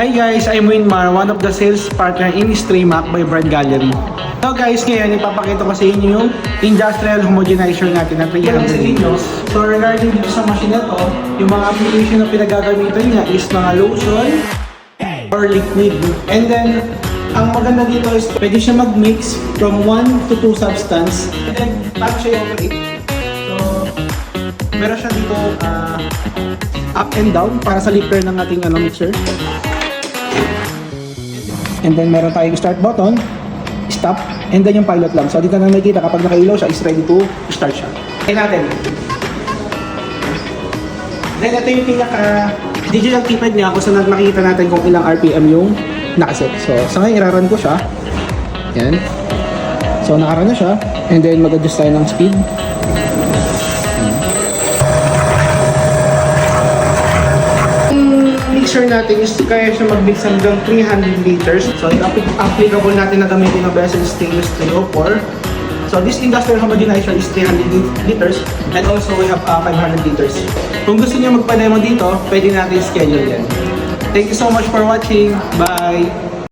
Hi guys, I'm Winmar, one of the sales partner in Straymac by Brand Gallery. So guys, ngayon ipapakita ko sa inyo yung industrial homogenizer natin na 300 liters. So regarding dito sa machine na to, yung mga application na pinagagamitan niya is mga lotion or liquid. And then, ang maganda dito is pwede siya mag-mix from 1 to 2 substance. And then, bago siya i-operate. So, meron siya dito up and down para sa lifter ng ating mixer. And then meron tayong start button, stop, and then yung pilot lang. So dito na nakikita kapag nakailaw siya is ready to start siya. Kaya natin. Then ito yung pinaka digital keypad niya kung saan makikita natin kung ilang RPM yung nakaset. So sa ngayon iraran ko siya. Yan. So nakaran na siya. And then mag-adjust tayo ng speed. Mixer natin is kaya siya mag-mix hanggang 300 liters. So, applicable natin na gamitin ng vessel stainless steel 4. So, this industrial homogenizer is 300 liters and also we have 500 liters. Kung gusto niyo magpa-demo dito, pwede natin schedule yan. Thank you so much for watching. Bye!